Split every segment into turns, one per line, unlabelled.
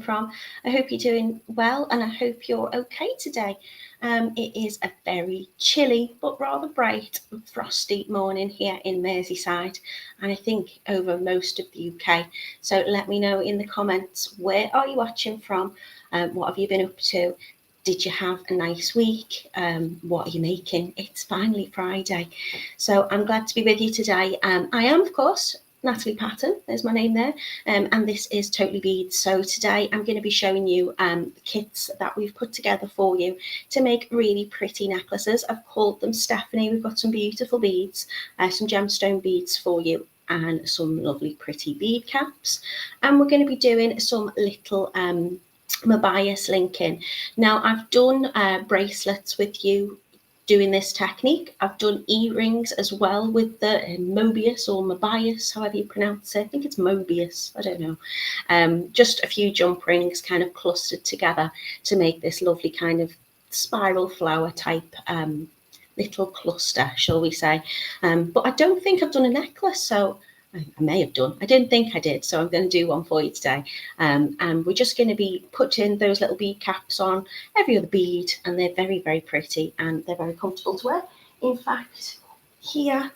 from. I hope you're doing well and I hope you're okay today. It is a very chilly but rather bright and frosty morning here in Merseyside and I think over most of the UK. So let me know in the comments, where are you watching from? What have you been up to? Did you have a nice week? What are you making? It's finally Friday. So I'm glad to be with you today. I am, of course, Natalie Patton, there's my name there, and this is Totally Beads. So today I'm going to be showing you the kits that we've put together for you to make really pretty necklaces. I've called them Stephanie. We've got some beautiful beads, some gemstone beads for you, and some lovely pretty bead caps. And we're going to be doing some little Mobius linking. Now I've done bracelets with you doing this technique. I've done earrings as well with the Mobius or Mobius, however you pronounce it. I think it's Mobius, I don't know. Just a few jump rings kind of clustered together to make this lovely kind of spiral flower type little cluster, shall we say. But I don't think I've done a necklace, so I may have done. I didn't think I did, so I'm going to do one for you today. And we're just going to be putting those little bead caps on every other bead, and they're very, very pretty and they're very comfortable to wear. In fact, here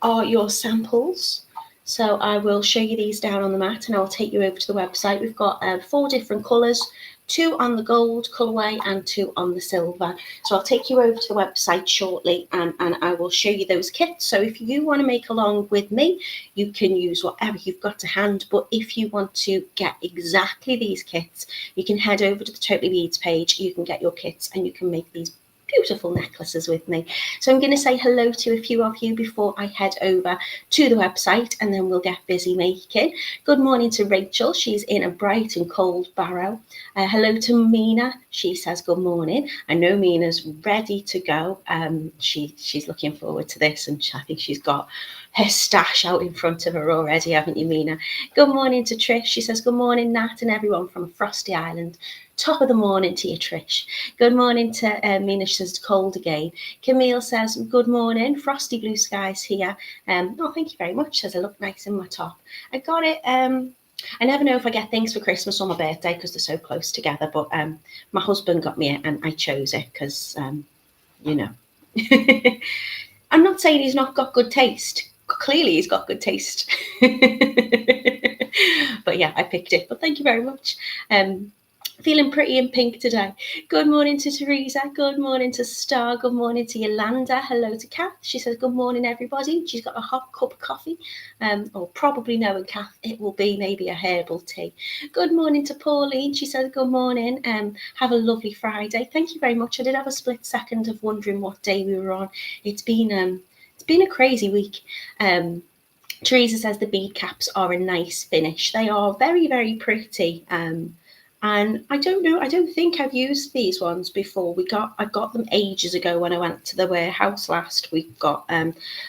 are your samples. So I will show you these down on the mat and I'll take you over to the website. We've got 4 different colours, 2 on the gold colourway and 2 on the silver. So I'll take you over to the website shortly and I will show you those kits. So if you want to make along with me, you can use whatever you've got to hand. But if you want to get exactly these kits, you can head over to the Totally Beads page. You can get your kits and you can make these beautiful necklaces with me. So I'm going to say hello to a few of you before I head over to the website and then we'll get busy making. Good morning to Rachel. She's in a bright and cold Barrow. Hello to Mina. She says good morning. I know Mina's ready to go. She's looking forward to this and I think she's got her stash out in front of her already, haven't you, Mina? Good morning to Trish. She says good morning, Nat, and everyone from Frosty Island. Top of the morning to you, Trish. Good morning to Mina. She says it's cold again. Camille says good morning. Frosty blue skies here. Oh, thank you very much. Says I look nice in my top. I got it. I never know if I get things for Christmas or my birthday because they're so close together. But my husband got me it and I chose it because, you know. I'm not saying he's not got good taste. Clearly he's got good taste. But yeah, I picked it. But thank you very much. Feeling pretty in pink today. Good morning to Teresa. Good morning to Star. Good morning to Yolanda. Hello to Kath. She says, good morning, everybody. She's got a hot cup of coffee. Or probably knowing Kath, it will be maybe a herbal tea. Good morning to Pauline. She says, good morning. Have a lovely Friday. Thank you very much. I did have a split second of wondering what day we were on. It's been a crazy week. Teresa says the bead caps are a nice finish. They are very, very pretty. And I don't know, I don't think I've used these ones before. I got them ages ago when I went to the warehouse last week. Got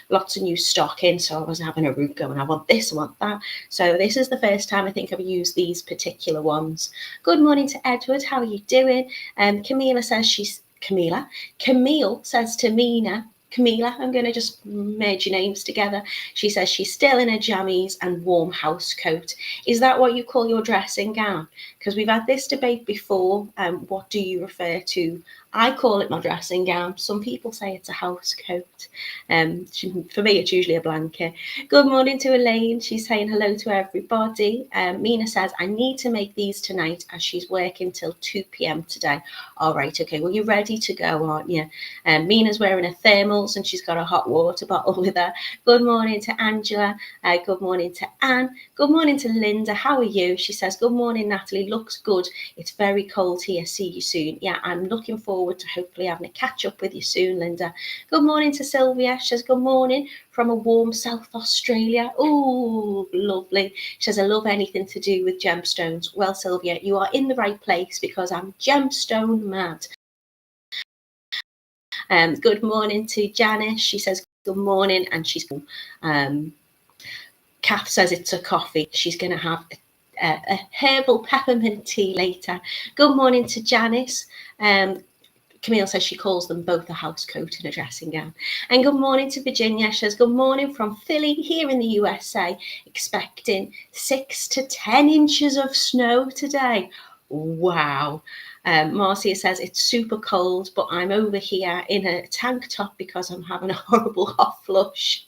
lots of new stock in, so I was having a route going, I want this, I want that. So this is the first time I think I've used these particular ones. Good morning to Edward, how are you doing? Camille says Camille says to Mina, Camila, I'm going to just merge your names together. She says she's still in her jammies and warm house coat. Is that what you call your dressing gown? Because we've had this debate before. What do you refer to? I call it my dressing gown. Some people say it's a house coat. For me, it's usually a blanket. Good morning to Elaine. She's saying hello to everybody. Mina says, I need to make these tonight as she's working till 2 p.m. today. All right, okay. Well, you're ready to go, aren't you? Mina's wearing her thermals and she's got a hot water bottle with her. Good morning to Angela. Good morning to Anne. Good morning to Linda. How are you? She says, good morning, Natalie. Looks good. It's very cold here. See you soon. Yeah, I'm looking forward to hopefully having a catch up with you soon, Linda. Good morning to Sylvia. She says, good morning from a warm South Australia. Oh, lovely. She says, I love anything to do with gemstones. Well, Sylvia, you are in the right place because I'm gemstone mad. Good morning to Janice. She says, good morning. And she's Kath says it's a coffee. She's going to have a herbal peppermint tea later. Good morning to Janice. Camille says she calls them both a house coat and a dressing gown. And good morning to Virginia. She says, good morning from Philly here in the USA, expecting 6 to 10 inches of snow today. Wow. Marcia says, it's super cold, but I'm over here in a tank top because I'm having a horrible hot flush.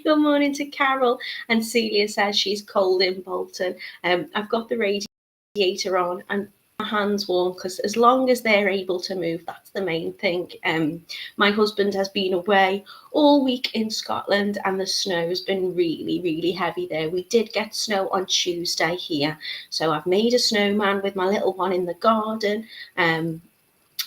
Good morning to Carol. And Celia says she's cold in Bolton. I've got the radiator on and my hands warm because as long as they're able to move, that's the main thing. My husband has been away all week in Scotland and the snow's been really, really heavy there. We did get snow on Tuesday here, so I've made a snowman with my little one in the garden.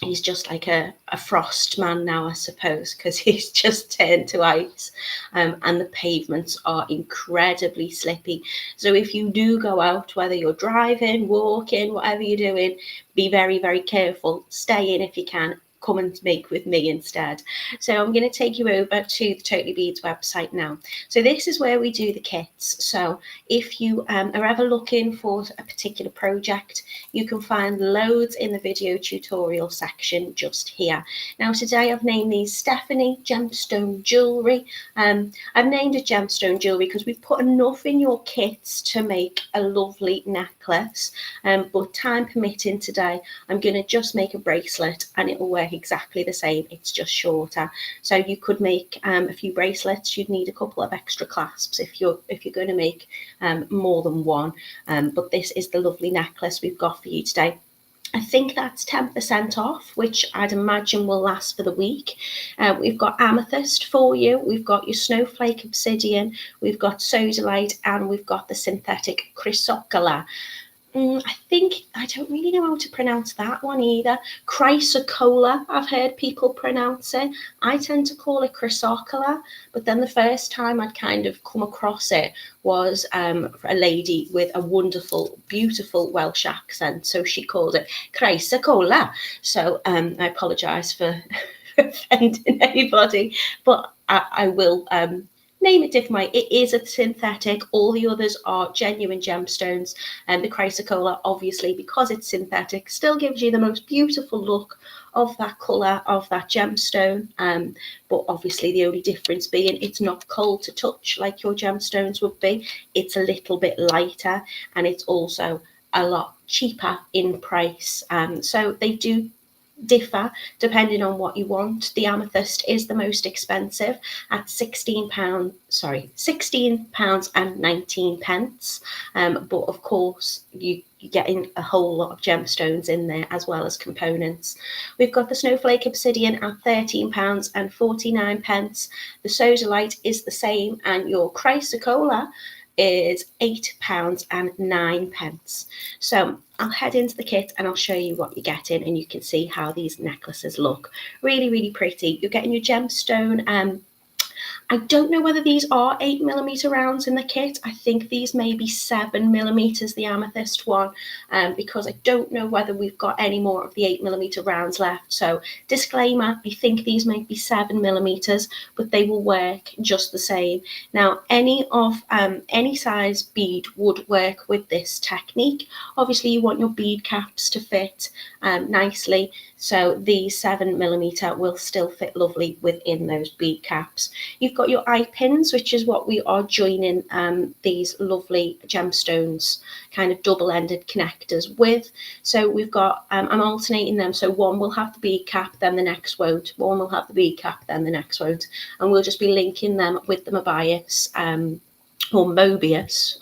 He's just like a frost man now, I suppose, because he's just turned to ice, and the pavements are incredibly slippy. So if you do go out, whether you're driving, walking, whatever you're doing, be very, very careful. Stay in if you can. Come and make with me instead. So I'm going to take you over to the Totally Beads website now. So this is where we do the kits. So if you are ever looking for a particular project, you can find loads in the video tutorial section just here. Now today I've named these Stephanie Gemstone Jewellery. I've named it Gemstone Jewellery because we've put enough in your kits to make a lovely necklace, but time permitting today I'm going to just make a bracelet and it will work exactly the same, it's just shorter. So you could make a few bracelets. You'd need a couple of extra clasps if you're going to make more than one, but this is the lovely necklace we've got for you today. I think that's 10% off, which I'd imagine will last for the week. We've got amethyst for you, we've got your snowflake obsidian, we've got sodalite, and we've got the synthetic chrysocolla. I don't really know how to pronounce that one either. Chrysocolla, I've heard people pronounce it. I tend to call it chrysocolla, but then the first time I'd kind of come across it was a lady with a wonderful, beautiful Welsh accent, so she called it chrysocolla. So I apologise for offending anybody, but I will name it different way. It is a synthetic. All the others are genuine gemstones, and the chrysocolla, obviously, because it's synthetic, still gives you the most beautiful look of that colour of that gemstone, but obviously the only difference being it's not cold to touch like your gemstones would be. It's a little bit lighter, and it's also a lot cheaper in price, so they do differ depending on what you want. The amethyst is the most expensive at £16 and 19 pence, but of course you're getting a whole lot of gemstones in there as well as components. We've got the snowflake obsidian at £13 and 49 pence. The sodalite is the same, and your chrysocolla is £8 and 9 pence. So I'll head into the kit and I'll show you what you're getting, and you can see how these necklaces look. Really, really pretty. You're getting your gemstone. I don't know whether these are 8mm rounds in the kit. I think these may be 7mm, the amethyst one, because I don't know whether we've got any more of the 8mm rounds left. So disclaimer, I think these might be 7mm, but they will work just the same. Now, any size bead would work with this technique. Obviously, you want your bead caps to fit nicely, so these 7mm will still fit lovely within those bead caps. You've got your eye pins, which is what we are joining these lovely gemstones kind of double-ended connectors with. So we've got, I'm alternating them, so one will have the bead cap, then the next won't. One will have the bead cap, then the next won't. And we'll just be linking them with the Mobius, or Mobius,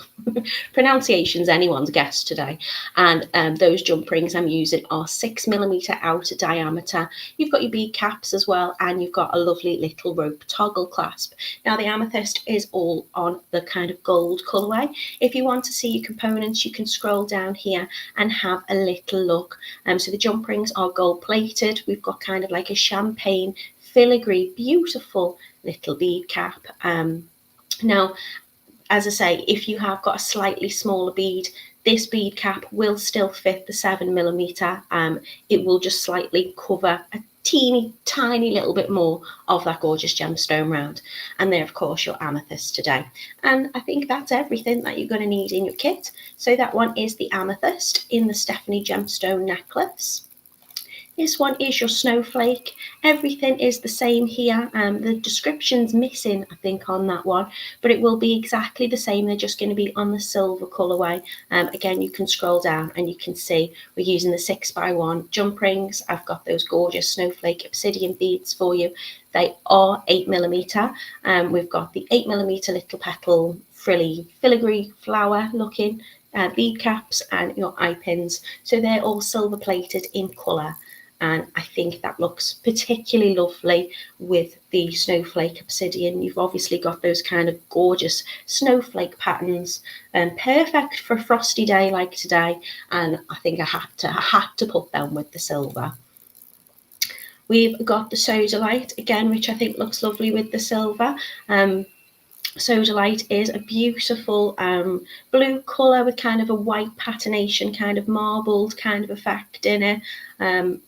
pronunciation's anyone's guess today. And those jump rings I'm using are 6mm outer diameter. You've got your bead caps as well, and you've got a lovely little rope toggle clasp. Now the amethyst is all on the kind of gold colourway. If you want to see your components, you can scroll down here and have a little look. So the jump rings are gold plated. We've got kind of like a champagne filigree, beautiful little bead cap. Now, as I say, if you have got a slightly smaller bead, this bead cap will still fit the 7mm. It will just slightly cover a teeny tiny little bit more of that gorgeous gemstone round. And there, of course, your amethyst today. And I think that's everything that you're going to need in your kit. So that one is the amethyst in the Stephanie Gemstone necklace. This one is your snowflake. Everything is the same here. The description's missing, I think, on that one, but it will be exactly the same. They're just going to be on the silver colourway. Again, you can scroll down and you can see we're using the 6x1 jump rings. I've got those gorgeous snowflake obsidian beads for you. They are 8mm. We've got the 8mm little petal frilly filigree flower looking bead caps and your eye pins. So they're all silver plated in colour. And I think that looks particularly lovely with the snowflake obsidian. You've obviously got those kind of gorgeous snowflake patterns, and perfect for a frosty day like today. And I think I had to put them with the silver. We've got the sodalite again, which I think looks lovely with the silver. Sodalite is a beautiful blue colour with kind of a white patination, kind of marbled kind of effect in it.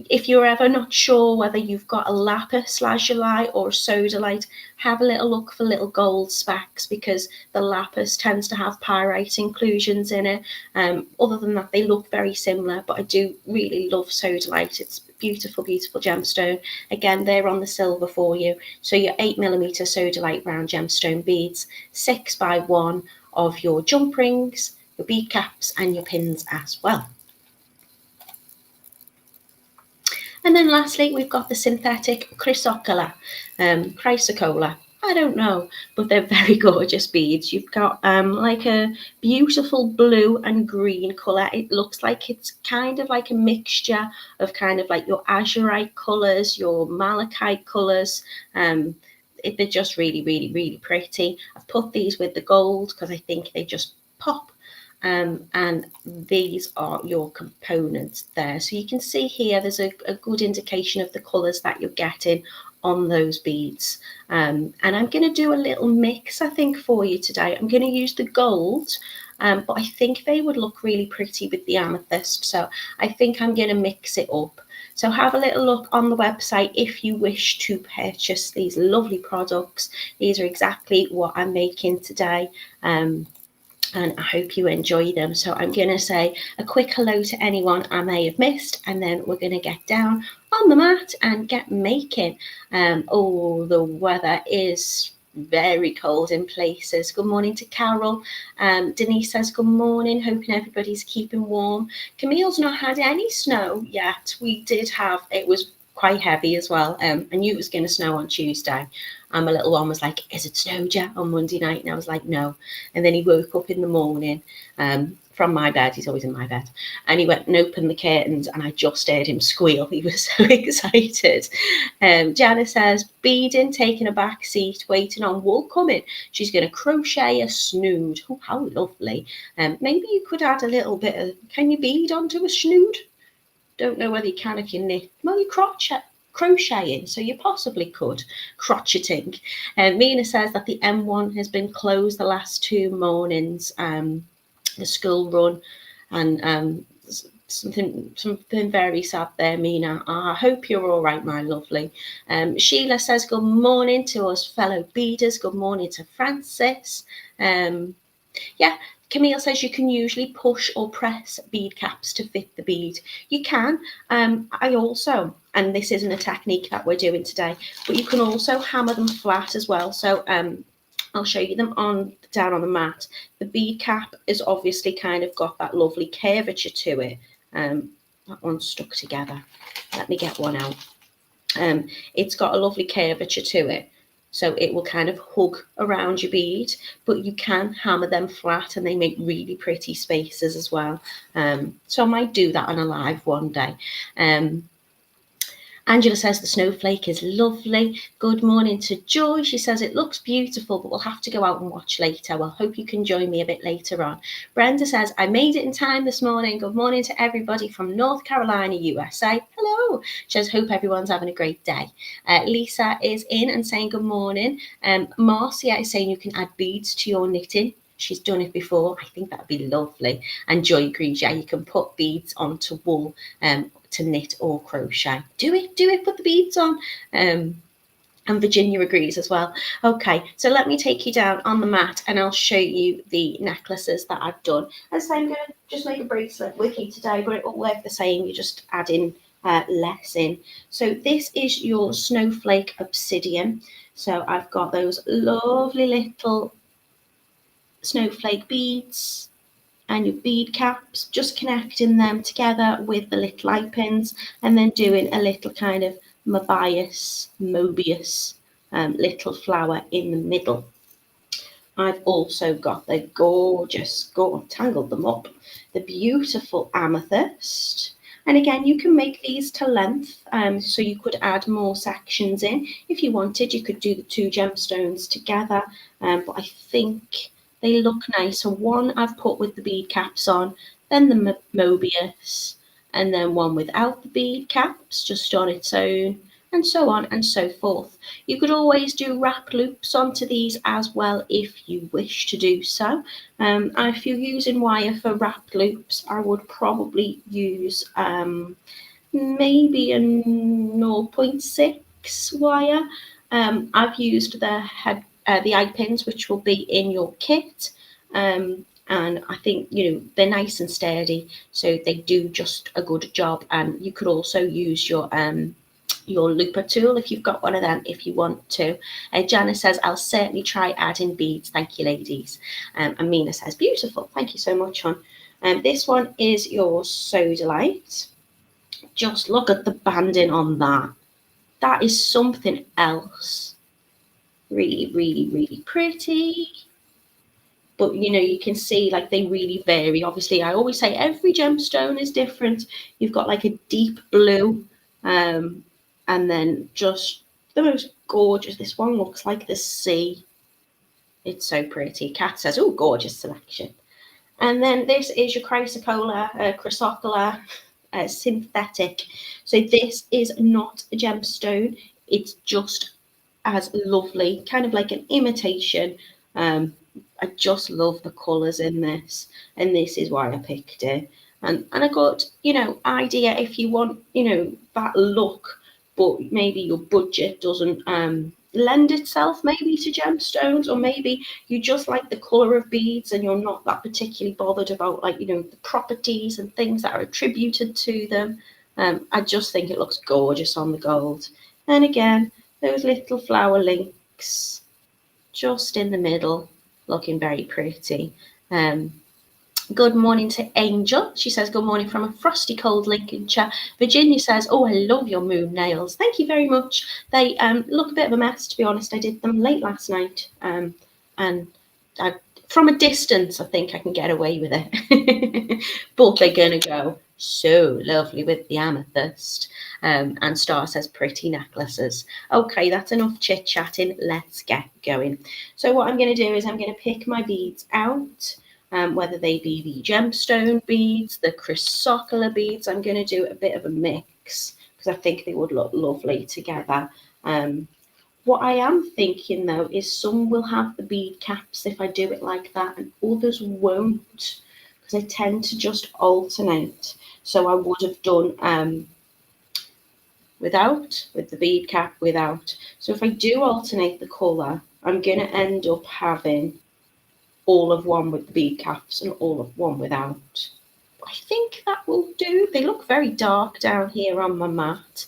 If you're ever not sure whether you've got a lapis lazuli or a sodalite, have a little look for little gold specks, because the lapis tends to have pyrite inclusions in it. Other than that, they look very similar, but I do really love sodalite. It's beautiful, beautiful gemstone. Again, they're on the silver for you. So your 8mm sodalite round gemstone beads, 6x1 of your jump rings, your bead caps and your pins as well. And then lastly, we've got the synthetic chrysocolla. I don't know, but they're very gorgeous beads. You've got like a beautiful blue and green colour. It looks like it's kind of like a mixture of kind of like your azurite colours, your malachite colours. They're just really, really, really pretty. I've put these with the gold because I think they just pop. And these are your components there. So you can see here there's a good indication of the colours that you're getting on those beads. And I'm going to do a little mix, I think, for you today. I'm going to use the gold, but I think they would look really pretty with the amethyst. So I think I'm going to mix it up. So have a little look on the website if you wish to purchase these lovely products. These are exactly what I'm making today. And I hope you enjoy them. So I'm going to say a quick hello to anyone I may have missed, and then we're going to get down on the mat and get making. Oh, the weather is very cold in places. Good morning to Carol. Denise says good morning, hoping everybody's keeping warm. Camille's not had any snow yet. We did have, it was quite heavy as well. I knew it was going to snow on Tuesday. My little one was like, is it snowed yet on Monday night? And I was like, no. And then he woke up in the morning from my bed. He's always in my bed. And he went and opened the curtains, and I just heard him squeal. He was so excited. Janice says, beading, taking a back seat, waiting on wool coming. She's going to crochet a snood. Oh, how lovely. Maybe you could add a little bit of, can you bead onto a snood? Don't know whether you can if you knit. Well, you crocheting, so you possibly could. Crocheting. Mina says that the M1 has been closed the last 2 mornings, the school run, and something very sad there, Mina. I hope you're all right, my lovely. Sheila says good morning to us fellow beaders. Good morning to Francis. Yeah, Camille says you can usually push or press bead caps to fit the bead. You can. I also, and this isn't a technique that we're doing today, but you can also hammer them flat as well. So I'll show you them down on the mat. The bead cap is obviously kind of got that lovely curvature to it. That one's stuck together. Let me get one out. It's got a lovely curvature to it. So it will kind of hug around your bead, but you can hammer them flat and they make really pretty spaces as well. So I might do that on a live one day. Angela says the snowflake is lovely. Good morning to Joy. She says it looks beautiful, but we'll have to go out and watch later. Well, hope you can join me a bit later on. Brenda says, I made it in time this morning. Good morning to everybody from North Carolina, USA. Hello. She says, hope everyone's having a great day. Lisa is in and saying good morning. Marcia is saying you can add beads to your knitting. She's done it before. I think that'd be lovely. And Joy agrees, yeah, you can put beads onto wool to knit or crochet. Do it, put the beads on. And Virginia agrees as well. Okay, so let me take you down on the mat and I'll show you the necklaces that I've done. As I say, I'm going to just make a bracelet with you today, but it will work the same. You just add in less in. So this is your snowflake obsidian. So I've got those lovely little snowflake beads and your bead caps, just connecting them together with the little eye pins, and then doing a little kind of Mobius little flower in the middle. I've also got the gorgeous, tangled them up, the beautiful amethyst. And again, you can make these to length, so you could add more sections in. If you wanted, you could do the two gemstones together, but I think they look nice. So one I've put with the bead caps on, then the Mobius, and then one without the bead caps, just on its own, and so on and so forth. You could always do wrap loops onto these as well if you wish to do so. And if you're using wire for wrap loops, I would probably use maybe a 0.6 wire. I've used the eye pins, which will be in your kit. And I think, they're nice and sturdy, so they do just a good job. And you could also use your looper tool if you've got one of them if you want to. Janice says, I'll certainly try adding beads. Thank you, ladies. And Mina says, beautiful. Thank you so much, hon. This one is your Sodalite. Just look at the banding on that. That is something else. Really, really, really pretty. But, you can see like they really vary. Obviously, I always say every gemstone is different. You've got like a deep blue, and then just the most gorgeous. This one looks like the sea. It's so pretty. Kat says, oh, gorgeous selection. And then this is your chrysocolla synthetic. So this is not a gemstone. It's just as lovely, kind of like an imitation. I just love the colours in this, and this is why I picked it. And a good, idea if you want, that look, but maybe your budget doesn't lend itself maybe to gemstones, or maybe you just like the colour of beads and you're not that particularly bothered about the properties and things that are attributed to them. I just think it looks gorgeous on the gold. And again, those little flower links just in the middle, looking very pretty. Good morning to Angel. She says, good morning from a frosty cold Lincolnshire. Virginia says, oh, I love your moon nails. Thank you very much. They look a bit of a mess, to be honest. I did them late last night. And from a distance, I think I can get away with it. But they're going to go so lovely with the amethyst. And Star says, pretty necklaces. Okay, that's enough chit-chatting. Let's get going. So what I'm going to do is I'm going to pick my beads out. Whether they be the gemstone beads, the chrysocolla beads. I'm going to do a bit of a mix because I think they would look lovely together. What I am thinking, though, is some will have the bead caps if I do it like that, and others won't, because I tend to just alternate. So I would have done with the bead cap, without. So if I do alternate the colour, I'm going to end up having all of one with the bead caps and all of one without. I think that will do. They look very dark down here on my mat.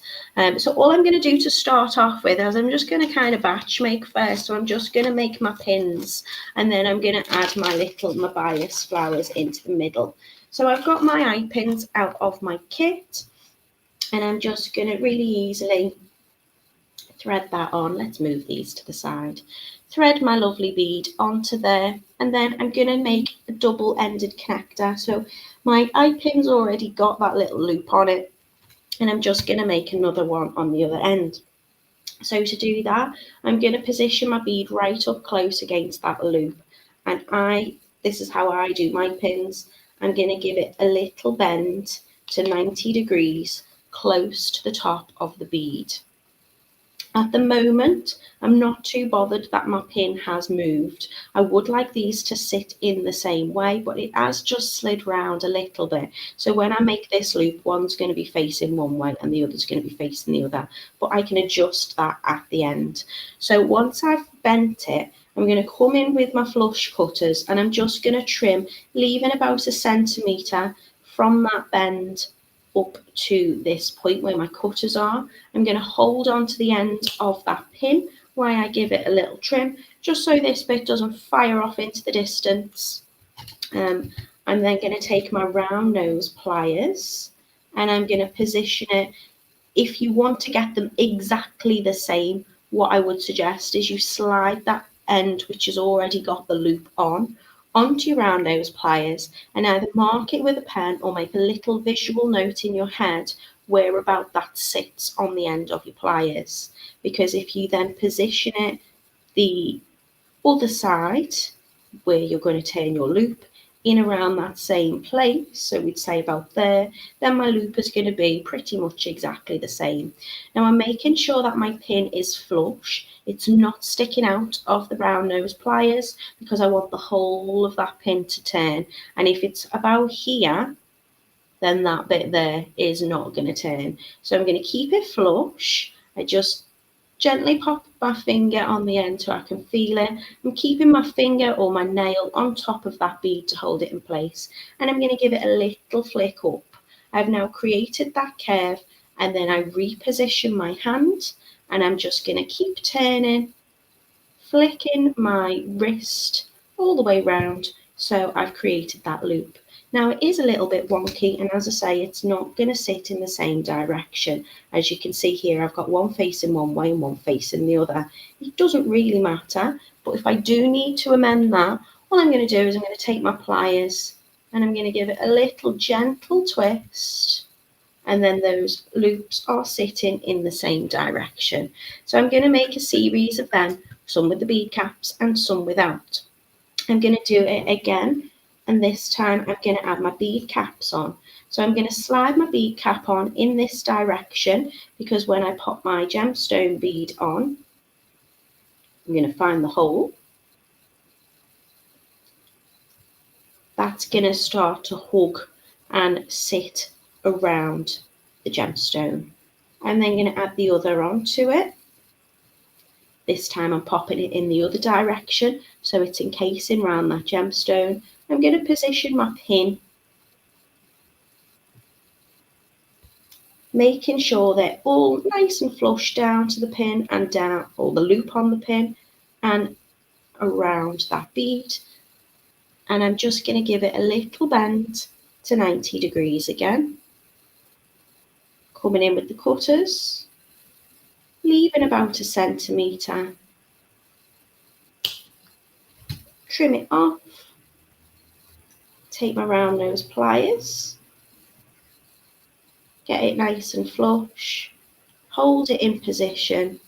So all I'm going to do to start off with is I'm just going to kind of batch make first. So I'm just going to make my pins, and then I'm going to add my little Mobius flowers into the middle. So I've got my eye pins out of my kit, and I'm just going to really easily thread that on. Let's move these to the side. Thread my lovely bead onto there, and then I'm going to make a double-ended connector. So my eye pin's already got that little loop on it, and I'm just going to make another one on the other end. So to do that, I'm going to position my bead right up close against that loop, and this is how I do my pins. I'm going to give it a little bend to 90 degrees close to the top of the bead. At the moment, I'm not too bothered that my pin has moved. I would like these to sit in the same way, but it has just slid round a little bit. So when I make this loop, one's going to be facing one way and the other's going to be facing the other. But I can adjust that at the end. So once I've bent it, I'm going to come in with my flush cutters, and I'm just going to trim, leaving about 1 centimetre from that bend up to this point where my cutters are. I'm going to hold on to the end of that pin while I give it a little trim, just so this bit doesn't fire off into the distance. I'm then going to take my round nose pliers and I'm going to position it. If you want to get them exactly the same, what I would suggest is you slide that end, which has already got the loop on, onto your round nose pliers and either mark it with a pen or make a little visual note in your head where about that sits on the end of your pliers. Because if you then position it the other side where you're going to turn your loop in around that same place, so we'd say about there, then my loop is going to be pretty much exactly the same. Now I'm making sure that my pin is flush, it's not sticking out of the round nose pliers because I want the whole of that pin to turn, and if it's about here, then that bit there is not going to turn. So I'm going to keep it flush. I just gently pop my finger on the end so I can feel it. I'm keeping my finger or my nail on top of that bead to hold it in place. And I'm going to give it a little flick up. I've now created that curve and then I reposition my hand and I'm just going to keep turning, flicking my wrist all the way round. So I've created that loop. Now it is a little bit wonky, and as I say, it's not going to sit in the same direction. As you can see here, I've got one facing one way and one facing the other. It doesn't really matter, but if I do need to amend that, all I'm going to do is I'm going to take my pliers and I'm going to give it a little gentle twist, and then those loops are sitting in the same direction. So I'm going to make a series of them, some with the bead caps and some without. I'm going to do it again. And this time I'm going to add my bead caps on. So I'm going to slide my bead cap on in this direction because when I pop my gemstone bead on, I'm going to find the hole. That's going to start to hug and sit around the gemstone. I'm then going to add the other onto it. This time I'm popping it in the other direction so it's encasing around that gemstone. I'm going to position my pin, making sure they're all nice and flush down to the pin and down, or the loop on the pin and around that bead. And I'm just going to give it a little bend to 90 degrees again. Coming in with the cutters, leaving about 1 centimetre. Trim it off. Take my round nose pliers, get it nice and flush, hold it in position.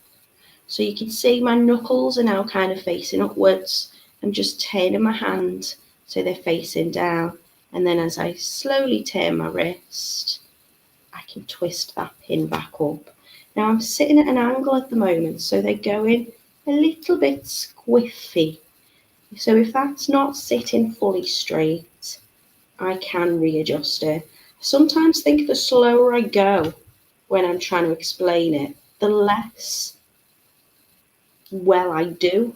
So you can see my knuckles are now kind of facing upwards. I'm just turning my hand so they're facing down. And then as I slowly turn my wrist, I can twist that pin back up. Now I'm sitting at an angle at the moment, so they're going a little bit squiffy. So if that's not sitting fully straight, I can readjust it. I sometimes think the slower I go when I'm trying to explain it, the less well I do.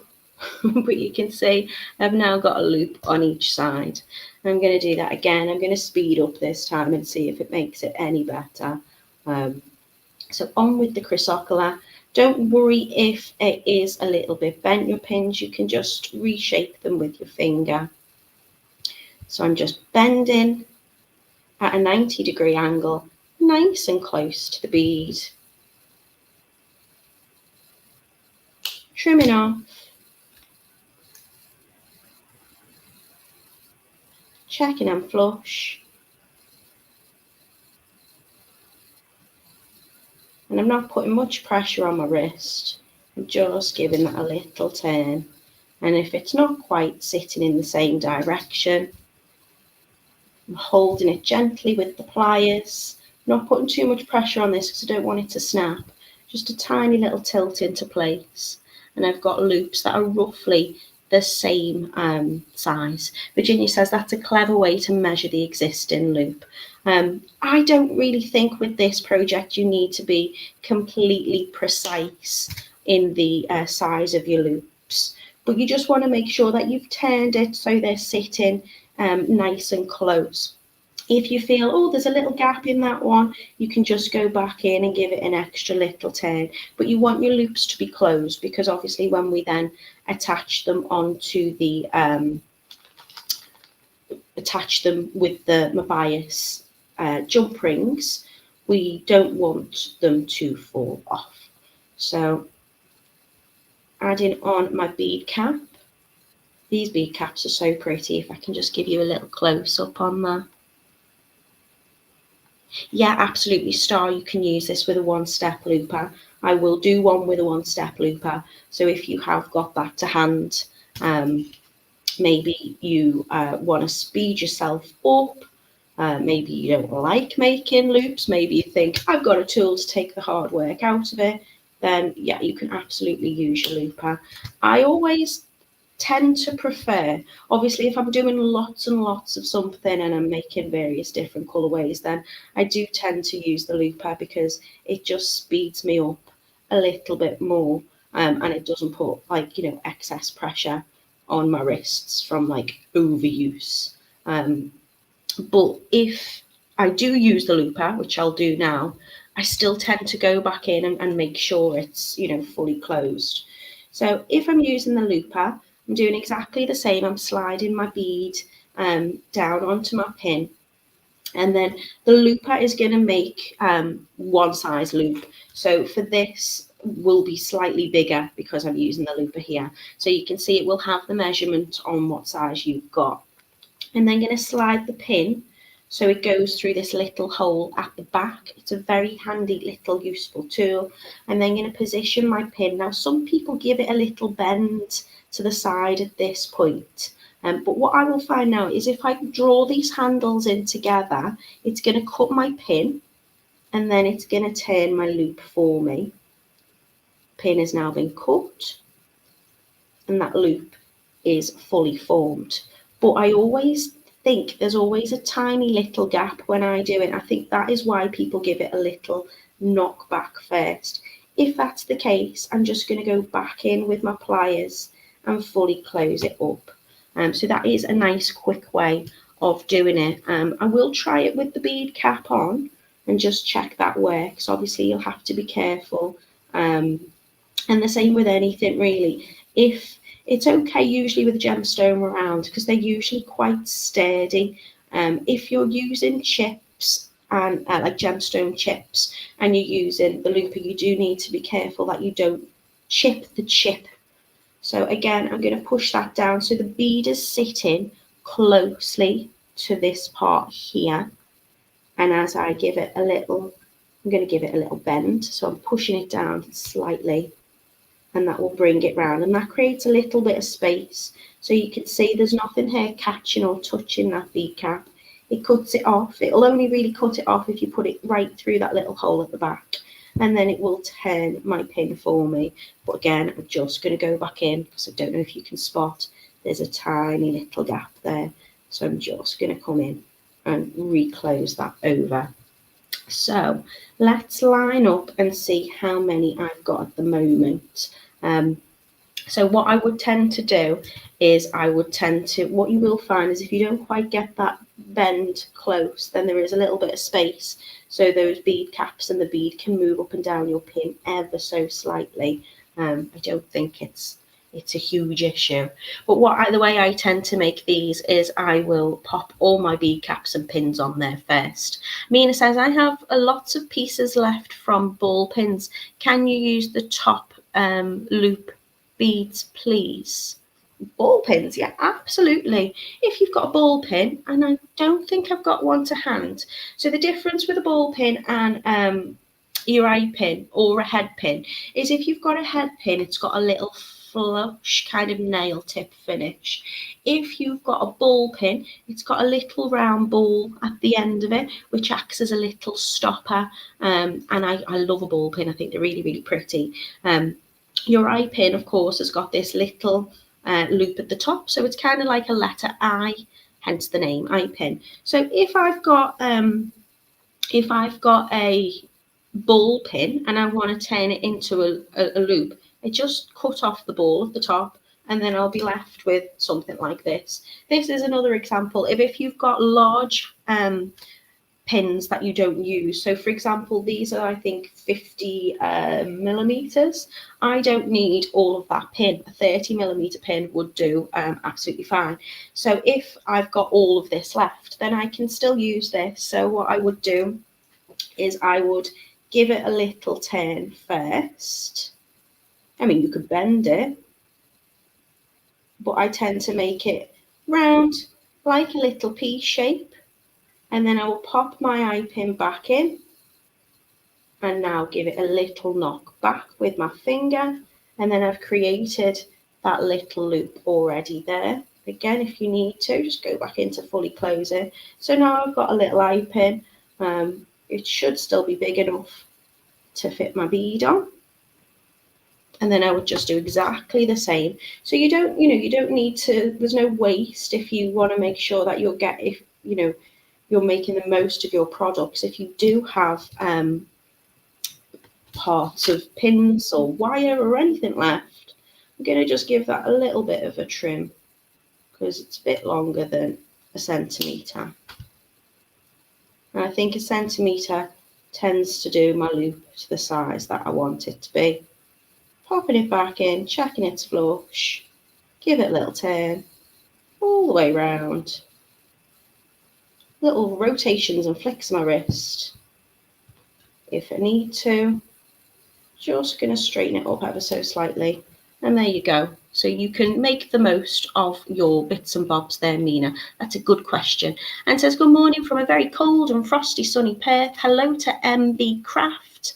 But you can see I've now got a loop on each side. I'm going to do that again. I'm going to speed up this time and see if it makes it any better. So on with the chrysocolla. Don't worry if it is a little bit bent, your pins. You can just reshape them with your finger. So I'm just bending at a 90-degree angle, nice and close to the bead. Trimming off. Checking I'm flush. And I'm not putting much pressure on my wrist. I'm just giving that a little turn. And if it's not quite sitting in the same direction, I'm holding it gently with the pliers. Not putting too much pressure on this because I don't want it to snap. Just a tiny little tilt into place. And I've got loops that are roughly the same size. Virginia says that's a clever way to measure the existing loop. I don't really think with this project you need to be completely precise in the size of your loops, but you just want to make sure that you've turned it so they're sitting nice and close. If you feel, oh, there's a little gap in that one, you can just go back in and give it an extra little turn. But you want your loops to be closed, because obviously when we then attach them onto the attach them with the Mobius jump rings, we don't want them to fall off. So adding on my bead cap. These bead caps are so pretty. If I can just give you a little close up on that. Yeah, absolutely, Star, you can use this with a one-step looper. I will do one with a one-step looper. So if you have got that to hand, maybe you want to speed yourself up. Maybe you don't like making loops. Maybe you think, I've got a tool to take the hard work out of it. Then, yeah, you can absolutely use your looper. I always tend to prefer, obviously, if I'm doing lots and lots of something and I'm making various different colorways, then I do tend to use the looper, because it just speeds me up a little bit more, and it doesn't put, like, you know, excess pressure on my wrists from like overuse. But if I do use the looper, which I'll do now, I still tend to go back in and make sure it's, you know, fully closed. So if I'm using the looper, I'm doing exactly the same. I'm sliding my bead down onto my pin, and then the looper is going to make one size loop. So for this will be slightly bigger because I'm using the looper here. So you can see it will have the measurement on what size you've got. And then going to slide the pin so it goes through this little hole at the back. It's a very handy little useful tool. And then going to position my pin. Now some people give it a little bend to the side at this point. But what I will find now is if I draw these handles in together, it's going to cut my pin, and then it's going to turn my loop for me. Pin has now been cut, and that loop is fully formed. But I always think there's always a tiny little gap when I do it. I think that is why people give it a little knock back first. If that's the case, I'm just going to go back in with my pliers and fully close it up. So that is a nice quick way of doing it. I will try it with the bead cap on and just check that works. Obviously, you'll have to be careful. And the same with anything really. If it's okay usually with gemstone around, because they're usually quite sturdy. If you're using chips and like gemstone chips, and you're using the looper, you do need to be careful that you don't chip the chip. So again, I'm going to push that down so the bead is sitting closely to this part here. And as I give it a little, I'm going to give it a little bend. So I'm pushing it down slightly, and that will bring it round. And that creates a little bit of space. So you can see there's nothing here catching or touching that bead cap. It cuts it off. It'll only really cut it off if you put it right through that little hole at the back. And then it will turn my pin for me. But again, I'm just going to go back in because I don't know if you can spot. There's a tiny little gap there. So I'm just going to come in and reclose that over. So let's line up and see how many I've got at the moment. So what I would tend to do is what you will find is if you don't quite get that bend close, then there is a little bit of space. So those bead caps and the bead can move up and down your pin ever so slightly. I don't think it's a huge issue. But the way I tend to make these is I will pop all my bead caps and pins on there first. Mina says, I have lots of pieces left from ball pins. Can you use the top loop beads, please? Ball pins, yeah, absolutely. If you've got a ball pin, and I don't think I've got one to hand. So the difference with a ball pin and your eye pin or a head pin is if you've got a head pin, it's got a little flush kind of nail tip finish. If you've got a ball pin, it's got a little round ball at the end of it, which acts as a little stopper. And I love a ball pin. I think they're really, really pretty. Your eye pin, of course, has got this little loop at the top, so it's kind of like a letter I, hence the name eye pin. So if I've got a ball pin and I want to turn it into a loop, I just cut off the ball at the top and then I'll be left with something like this. This is another example if you've got large pins that you don't use. So for example, these are I think 50 millimeters. I don't need all of that pin. A 30 millimeter pin would do absolutely fine. So if I've got all of this left, then I can still use this. So what I would do is I would give it a little turn first. I mean, you could bend it, but I tend to make it round like a little pea shape. And then I will pop my eye pin back in and now give it a little knock back with my finger. And then I've created that little loop already there. Again, if you need to, just go back into fully close it. So now I've got a little eye pin. It should still be big enough to fit my bead on. And then I would just do exactly the same. So you don't need to, there's no waste if you want to make sure that you're making the most of your products. If you do have parts of pins or wire or anything left, I'm going to just give that a little bit of a trim because it's a bit longer than a centimetre. And I think a centimetre tends to do my loop to the size that I want it to be. Popping it back in, checking it's flush, give it a little turn, all the way round. Little rotations and flicks my wrist if I need to. Just going to straighten it up ever so slightly. And there you go. So you can make the most of your bits and bobs there, Mina. That's a good question. And says, good morning from a very cold and frosty sunny Perth. Hello to MB Craft.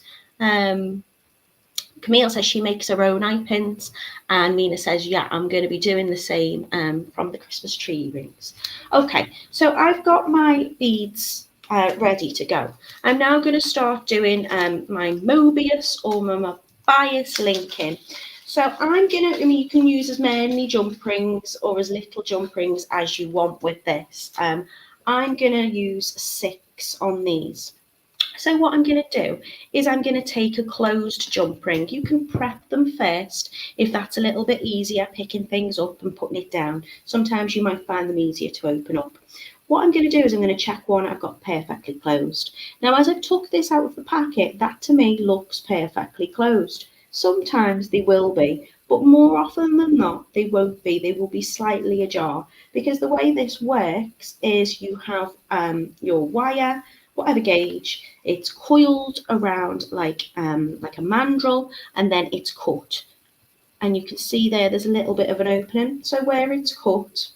Camille says she makes her own eye pins, and Mina says, yeah, I'm going to be doing the same from the Christmas tree rings. Okay, so I've got my beads ready to go. I'm now going to start doing my Mobius or my bias linking. So you can use as many jump rings or as little jump rings as you want with this. I'm going to use 6 on these. So what I'm going to do is I'm going to take a closed jump ring. You can prep them first if that's a little bit easier, picking things up and putting it down. Sometimes you might find them easier to open up. What I'm going to do is I'm going to check one I've got perfectly closed. Now, as I've took this out of the packet, that to me looks perfectly closed. Sometimes they will be, but more often than not, they won't be. They will be slightly ajar because the way this works is you have your wire, whatever gauge, it's coiled around like a mandrel, and then it's cut. And you can see there's a little bit of an opening. So where it's cut,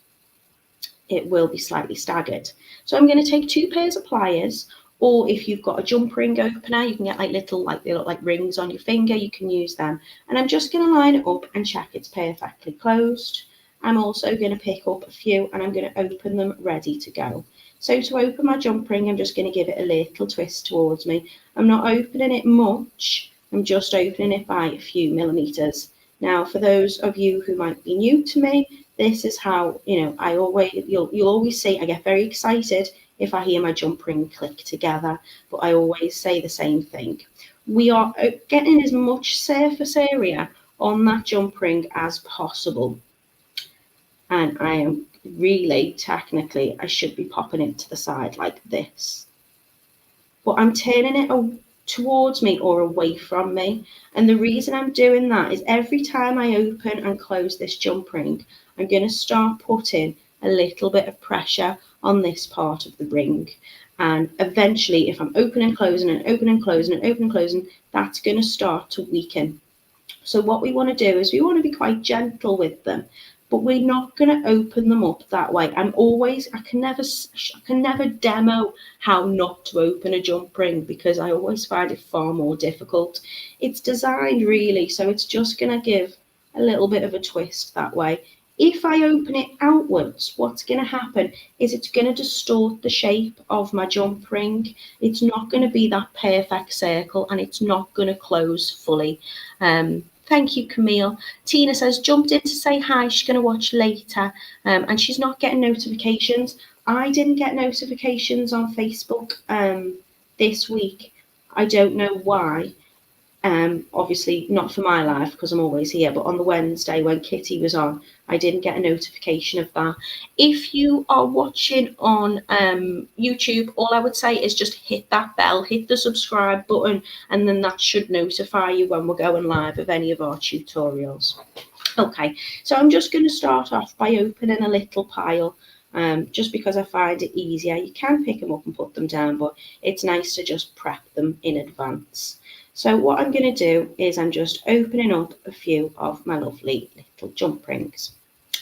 it will be slightly staggered. So I'm going to take 2 pairs of pliers, or if you've got a jump ring opener, you can get like little, they look like rings on your finger, you can use them. And I'm just going to line it up and check it's perfectly closed. I'm also going to pick up a few and I'm going to open them ready to go. So to open my jump ring, I'm just going to give it a little twist towards me. I'm not opening it much, I'm just opening it by a few millimeters. Now, for those of you who might be new to me, this is how, you'll always see I get very excited if I hear my jump ring click together, but I always say the same thing. We are getting as much surface area on that jump ring as possible. And I am really, technically, I should be popping it to the side like this. But I'm turning it towards me or away from me. And the reason I'm doing that is every time I open and close this jump ring, I'm going to start putting a little bit of pressure on this part of the ring. And eventually, if I'm opening and closing and opening and closing and opening and closing, that's going to start to weaken. So what we want to do is we want to be quite gentle with them, but we're not going to open them up that way. I can never demo how not to open a jump ring because I always find it far more difficult. It's designed really, so it's just going to give a little bit of a twist that way. If I open it outwards, what's going to happen is it's going to distort the shape of my jump ring. It's not going to be that perfect circle and it's not going to close fully. Thank you, Camille. Tina says, jumped in to say hi. She's going to watch later and she's not getting notifications. I didn't get notifications on Facebook this week. I don't know why. Obviously not for my life because I'm always here, but on the Wednesday when Kitty was on, I didn't get a notification of that. If you are watching on YouTube, all I would say is just hit that bell, hit the subscribe button, and then that should notify you when we're going live of any of our tutorials. Okay, so I'm just going to start off by opening a little pile, just because I find it easier. You can pick them up and put them down, but it's nice to just prep them in advance. So what I'm going to do is I'm just opening up a few of my lovely little jump rings.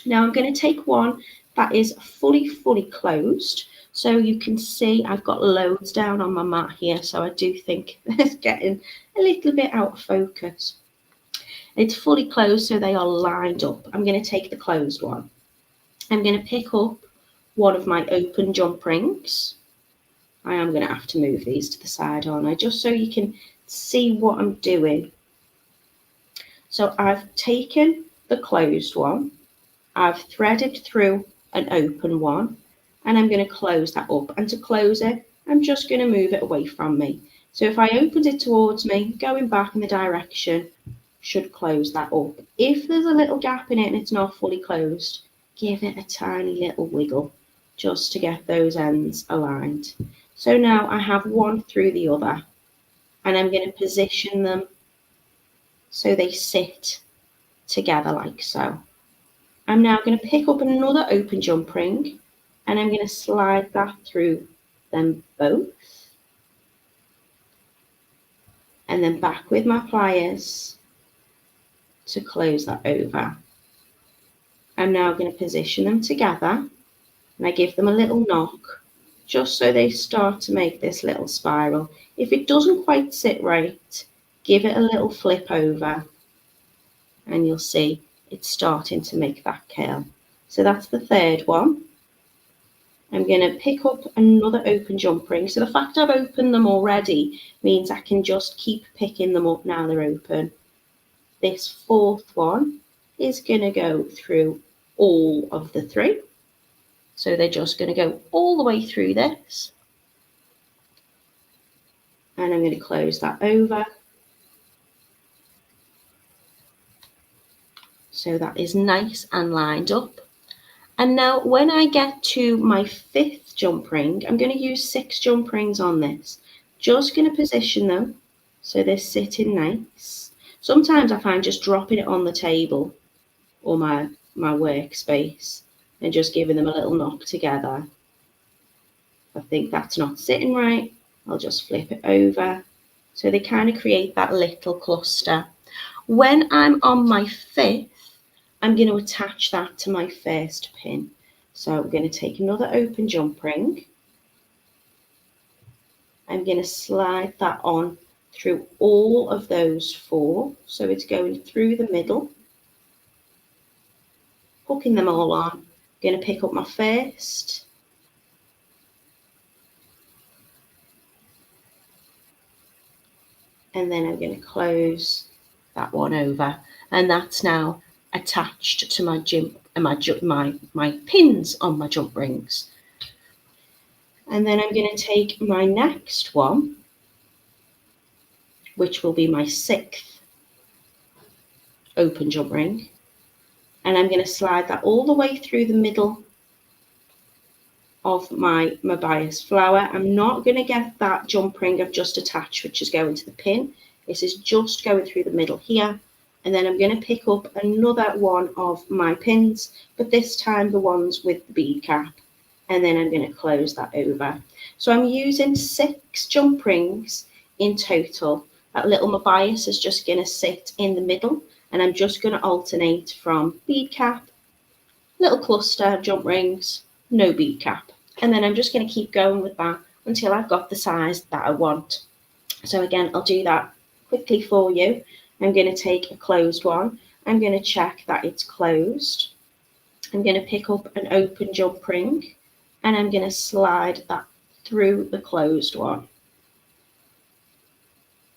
Now I'm going to take one that is fully closed. So you can see I've got loads down on my mat here. So I do think it's getting a little bit out of focus. It's fully closed, so they are lined up. I'm going to take the closed one. I'm going to pick up one of my open jump rings. I am going to have to move these to the side, aren't I? Just so you can see what I'm doing. So I've taken the closed one, I've threaded through an open one, and I'm going to close that up. And to close it, I'm just going to move it away from me. So if I opened it towards me, going back in the direction, should close that up. If there's a little gap in it and it's not fully closed, give it a tiny little wiggle just to get those ends aligned. So now I have one through the other, and I'm going to position them so they sit together like so. I'm now going to pick up another open jump ring, and I'm going to slide that through them both, and then back with my pliers to close that over. I'm now going to position them together, and I give them a little knock just so they start to make this little spiral. If it doesn't quite sit right, give it a little flip over, and you'll see it's starting to make that curl. So that's the third one. I'm going to pick up another open jump ring. So the fact I've opened them already means I can just keep picking them up now they're open. This fourth one is going to go through all of the three. So they're just going to go all the way through this. And I'm going to close that over. So that is nice and lined up. And now when I get to my fifth jump ring, I'm going to use 6 jump rings on this. Just going to position them so they're sitting nice. Sometimes I find just dropping it on the table or my workspace and just giving them a little knock together. If I think that's not sitting right, I'll just flip it over. So they kind of create that little cluster. When I'm on my fifth, I'm going to attach that to my first pin. So I'm going to take another open jump ring. I'm going to slide that on through all of those 4. So it's going through the middle, hooking them all on. I'm going to pick up my first. And then I'm going to close that one over. And that's now attached to my pins on my jump rings. And then I'm going to take my next one, which will be my 6th open jump ring, and I'm going to slide that all the way through the middle of my Mobius flower. I'm not going to get that jump ring I've just attached, which is going to the pin. This is just going through the middle here. And then I'm going to pick up another one of my pins, but this time the ones with the bead cap. And then I'm going to close that over. So I'm using 6 jump rings in total. That little Mobius is just going to sit in the middle, and I'm just going to alternate from bead cap, little cluster jump rings, no bead cap. And then I'm just going to keep going with that until I've got the size that I want. So again, I'll do that quickly for you. I'm going to take a closed one. I'm going to check that it's closed. I'm going to pick up an open jump ring, and I'm going to slide that through the closed one.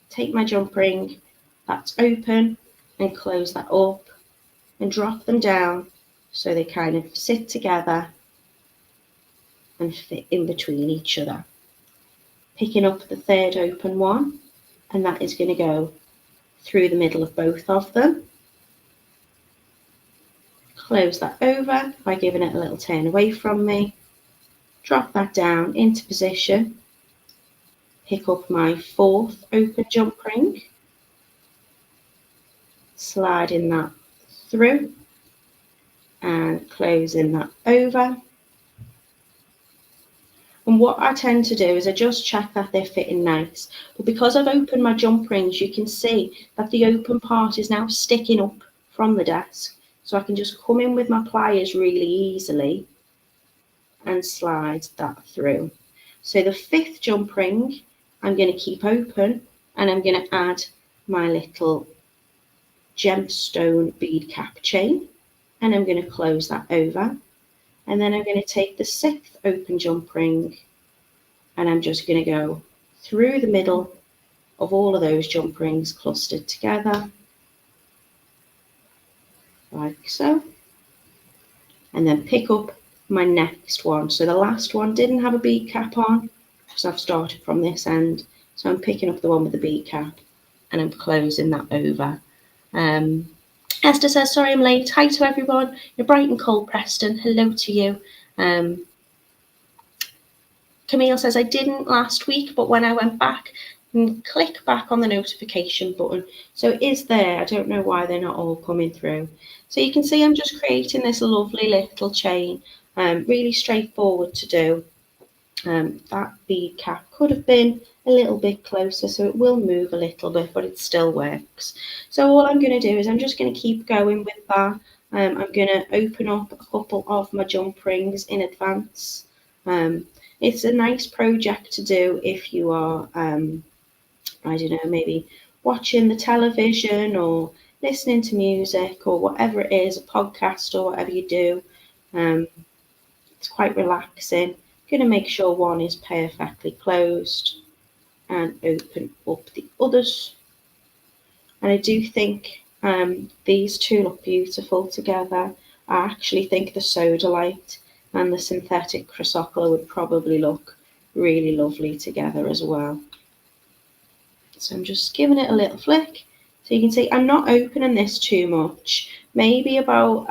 Take my jump ring that's open and close that up and drop them down so they kind of sit together and fit in between each other. Picking up the third open one, and that is going to go through the middle of both of them. Close that over by giving it a little turn away from me. Drop that down into position. Pick up my 4th open jump ring. Sliding that through and closing that over. And what I tend to do is I just check that they're fitting nice. But because I've opened my jump rings, you can see that the open part is now sticking up from the desk. So I can just come in with my pliers really easily and slide that through. So the 5th jump ring, I'm going to keep open and I'm going to add my little gemstone bead cap chain. And I'm going to close that over. And then I'm going to take the 6th open jump ring and I'm just going to go through the middle of all of those jump rings clustered together, like so. And then pick up my next one. So the last one didn't have a bead cap on because I've started from this end. So I'm picking up the one with the bead cap and I'm closing that over. Esther says, sorry I'm late. Hi to everyone. You're bright and cold, Preston. Hello to you. Camille says, I didn't last week, but when I went back, click back on the notification button. So it is there. I don't know why they're not all coming through. So you can see I'm just creating this lovely little chain. Really straightforward to do. That bead cap could have been a little bit closer, so it will move a little bit, but it still works. So all I'm going to do is I'm just going to keep going with that. I'm going to open up a couple of my jump rings in advance. It's a nice project to do if you are, I don't know, maybe watching the television or listening to music or whatever it is, a podcast or whatever you do. It's quite relaxing. Going to make sure one is perfectly closed and open up the others. And I do think these two look beautiful together. I actually think the sodalite and the synthetic chrysocolla would probably look really lovely together as well. So I'm just giving it a little flick. So you can see I'm not opening this too much, maybe about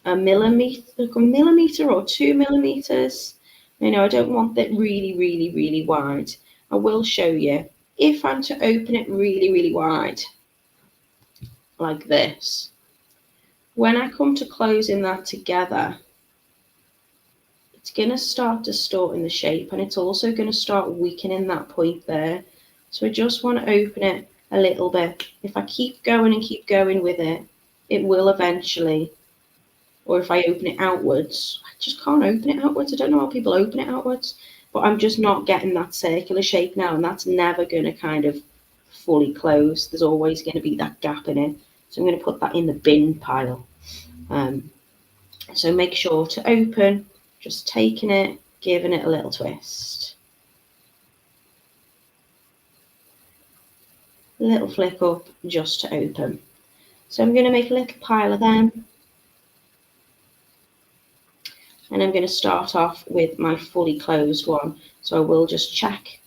a millimeter or 2 millimeters. You know, I don't want that really wide. I will show you. If I'm to open it really wide, like this, when I come to closing that together, it's going to start distorting the shape and it's also going to start weakening that point there. So I just want to open it a little bit. If I keep going and keep going with it, it will eventually, or if I open it outwards, I just can't open it outwards. I don't know how people open it outwards, but I'm just not getting that circular shape now, and that's never going to kind of fully close. There's always going to be that gap in it. So I'm going to put that in the bin pile. So make sure to open, just taking it, giving it a little twist. A little flick up just to open. So I'm going to make a little pile of them. And I'm going to start off with my fully closed one. So I will just check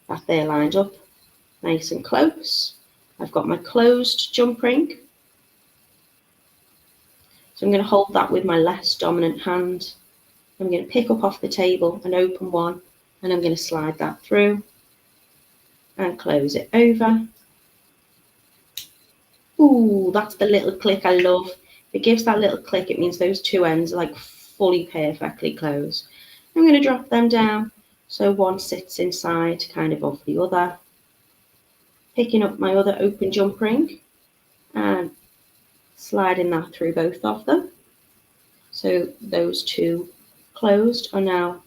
that they're lined up nice and close. I've got my closed jump ring. So I'm going to hold that with my less dominant hand. I'm going to pick up off the table an open one and I'm going to slide that through and close it over. Ooh, that's the little click I love. If it gives that little click, it means those two ends are like fully perfectly closed. I'm going to drop them down so one sits inside kind of of the other. Picking up my other open jump ring and sliding that through both of them. So those two closed are now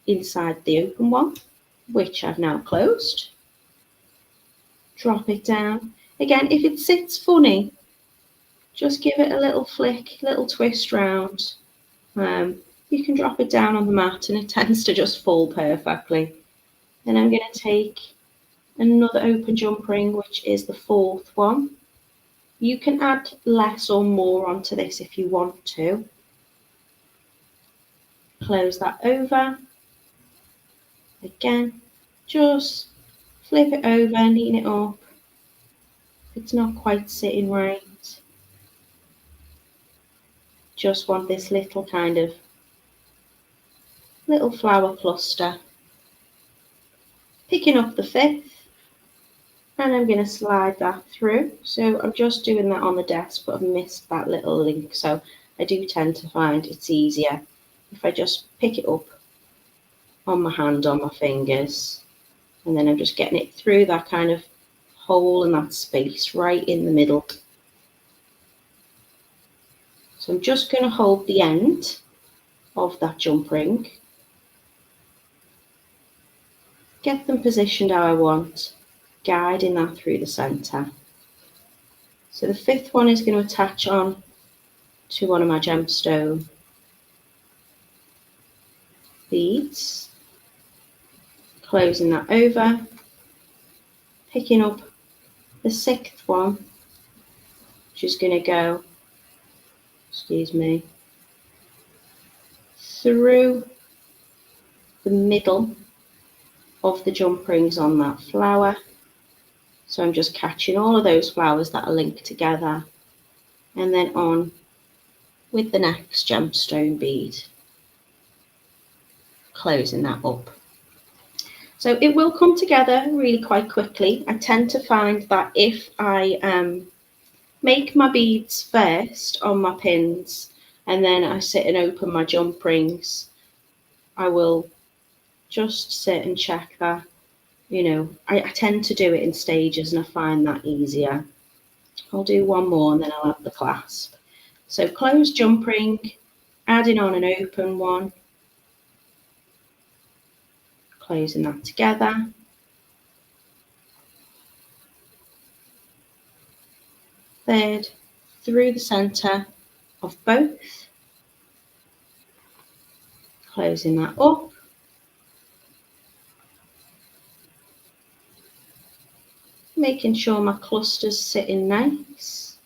inside the open one, which I've now closed. Drop it down. Again, if it sits funny, just give it a little flick, little twist round. You can drop it down on the mat and it tends to just fall perfectly. Then I'm going to take another open jump ring, which is the 4th one. You can add less or more onto this if you want to. Close that over. Again, just flip it over, neaten it up, It's not quite sitting right. Just want this little kind of little flower cluster. Picking up the 5th, and I'm going to slide that through. So I'm just doing that on the desk, but I've missed that little link. So I do tend to find it's easier if I just pick it up on my hand, on my fingers, and then I'm just getting it through that kind of hole and that space right in the middle. So I'm just going to hold the end of that jump ring, get them positioned how I want, guiding that through the centre. So the 5th one is going to attach on to one of my gemstone beads, closing that over, picking up the 6th one, which is going to go, through the middle of the jump rings on that flower. So I'm just catching all of those flowers that are linked together, and then on with the next gemstone bead, closing that up. So it will come together really quite quickly. I tend to find that if I make my beads first on my pins and then I sit and open my jump rings, I will just sit and check that, I tend to do it in stages and I find that easier. I'll do one more and then I'll add the clasp. So closed jump ring, adding on an open one, closing that together. Third, through the centre of both, closing that up. Making sure my cluster's sitting nice.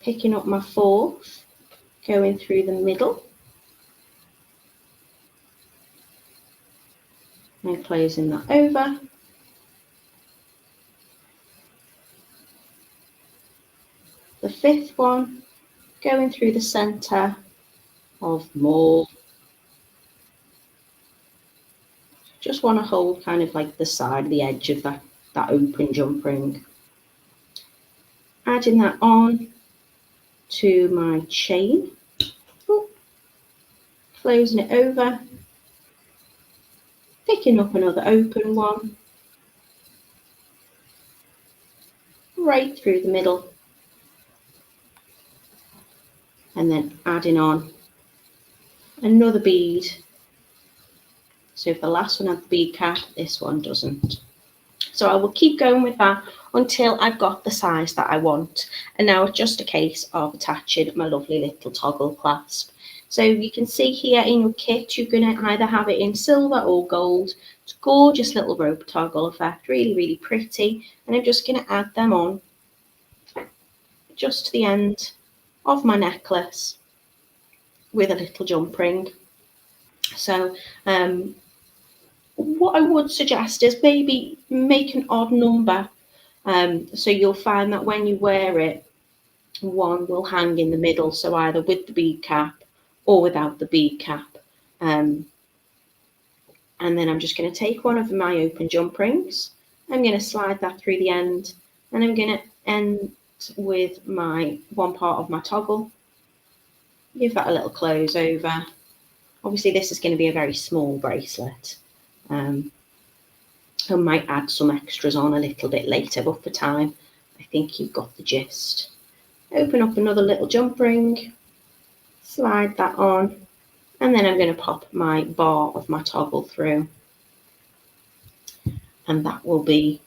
Picking up my 4th, going through the middle. And closing that over. The 5th one, going through the centre of more. Just want to hold kind of like the side, the edge of that open jump ring. Adding that on to my chain. Ooh. Closing it over. Picking up another open one. Right through the middle. And then adding on another bead. So if the last one had the bead cap, this one doesn't. So I will keep going with that until I've got the size that I want. And now it's just a case of attaching my lovely little toggle clasp. So you can see here in your kit, you're going to either have it in silver or gold. It's a gorgeous little rope toggle effect, really, really pretty. And I'm just going to add them on just to the end of my necklace with a little jump ring. So what I would suggest is maybe make an odd number. So you'll find that when you wear it, one will hang in the middle. So either with the bead cap or without the bead cap. And then I'm just going to take one of my open jump rings. I'm going to slide that through the end. And I'm going to end with my one part of my toggle. Give that a little close over. Obviously, this is going to be a very small bracelet. I might add some extras on a little bit later, but for time, I think you've got the gist. Open up another little jump ring, slide that on, and then I'm going to pop my bar of my toggle through. And that will be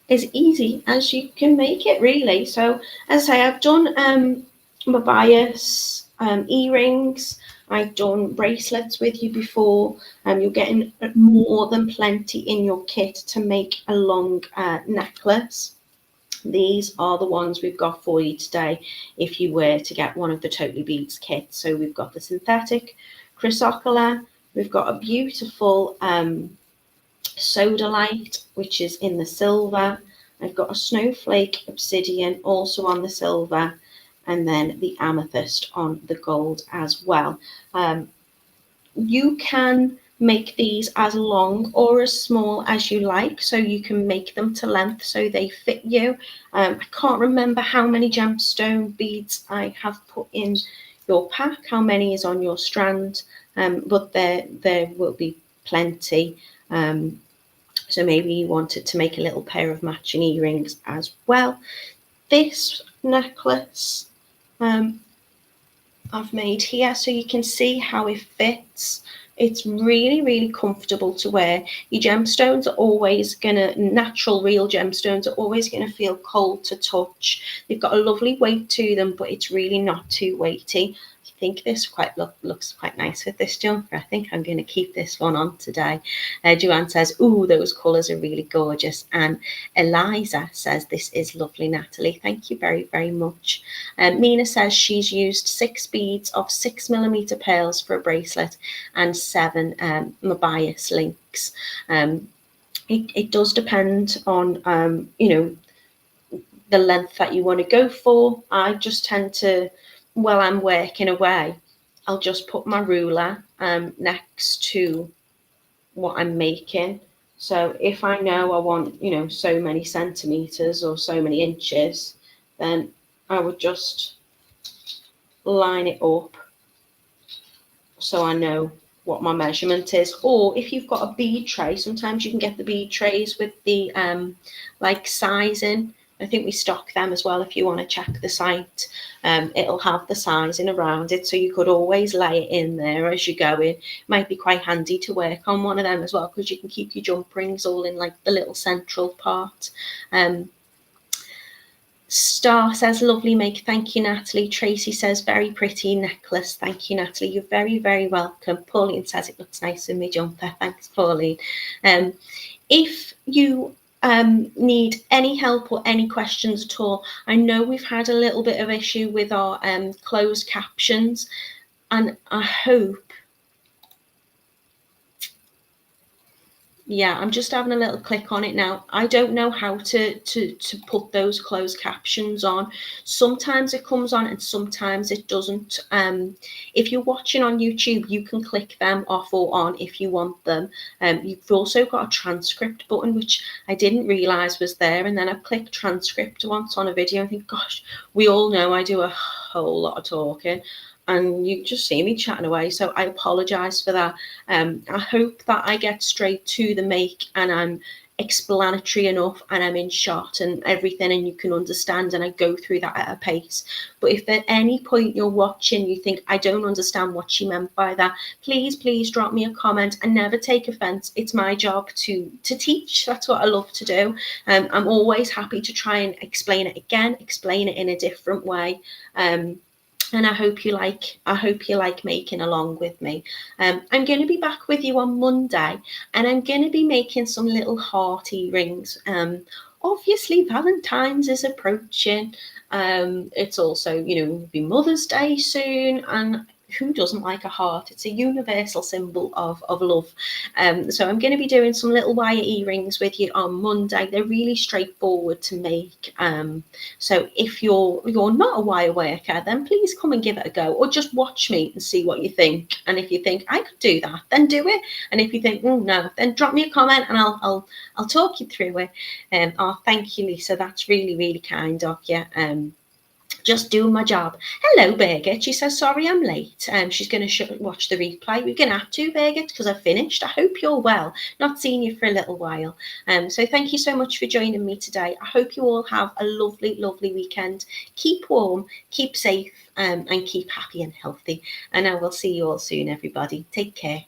as easy as you can make it, really. So, as I say, I've done Mobius earrings. I've done bracelets with you before. You're getting more than plenty in your kit to make a long necklace. These are the ones we've got for you today if you were to get one of the Totally Beads kits. So we've got the synthetic chrysocolla. We've got a beautiful sodalite, which is in the silver. I've got a snowflake obsidian also on the silver, and then the amethyst on the gold as well. You can make these as long or as small as you like, so you can make them to length so they fit you. I can't remember how many gemstone beads I have put in your pack, how many is on your strand, but there will be plenty. So maybe you wanted to make a little pair of matching earrings as well. This necklace I've made here, so you can see how it fits. It's really, really comfortable to wear. Your gemstones are always gonna, natural real gemstones are always gonna feel cold to touch. They've got a lovely weight to them, but it's really not too weighty. I think this looks quite nice with this jumper. I think I'm going to keep this one on today. Joanne says, ooh, those colours are really gorgeous. And Eliza says, this is lovely, Natalie. Thank you very, very much. Mina says she's used 6 beads of 6mm pearls for a bracelet and 7 Mobius links. It does depend on, you know, the length that you want to go for. I just tend to, while I'm working away, I'll just put my ruler next to what I'm making. So if I know I want, you know, so many centimeters or so many inches, then I would just line it up so I know what my measurement is. Or if you've got a bead tray, sometimes you can get the bead trays with the like sizing. I think we stock them as well if you want to check the site. It'll have the sizing around it, so you could always lay it in there as you go in. Might be quite handy to work on one of them as well, because you can keep your jump rings all in like the little central part. Star says, lovely make. Thank you, Natalie. Tracy says, very pretty necklace. Thank you, Natalie. You're very, very welcome. Pauline says, it looks nice in my jumper. Thanks, Pauline. If you need any help or any questions at all, I know we've had a little bit of issue with our closed captions, and I hope, yeah, I'm just having a little click on it now. I don't know how to put those closed captions on. Sometimes it comes on and sometimes it doesn't. If you're watching on YouTube, you can click them off or on if you want them. You've also got a transcript button, which I didn't realize was there. And then I clicked transcript once on a video and think, gosh, we all know I do a whole lot of talking, and you just see me chatting away, so I apologize for that. I hope that I get straight to the make and I'm explanatory enough and I'm in shot and everything and you can understand, and I go through that at a pace. But if at any point you're watching you think I don't understand what she meant by that, please drop me a comment and never take offense. It's my job to teach. That's what I love to do. I'm always happy to try and explain it again, explain it in a different way. And I hope you like making along with me. I'm going to be back with you on Monday, and I'm going to be making some little heart earrings. Obviously, Valentine's is approaching. It's also, you know, be Mother's Day soon, and who doesn't like a heart? It's a universal symbol of love. So I'm going to be doing some little wire earrings with you on Monday. They're really straightforward to make. So if you're not a wire worker, then please come and give it a go, or just watch me and see what you think. And if you think I could do that, then do it. And if you think, oh no, then drop me a comment and I'll talk you through it. Oh, thank you, Lisa. That's really, really kind of you. Just doing my job. Hello, Birgit. She says, sorry I'm late. She's going to watch the replay. We're going to have to, Birgit, because I've finished. I hope you're well. Not seen you for a little while. So thank you so much for joining me today. I hope you all have a lovely, lovely weekend. Keep warm, keep safe, and keep happy and healthy. And I will see you all soon, everybody. Take care.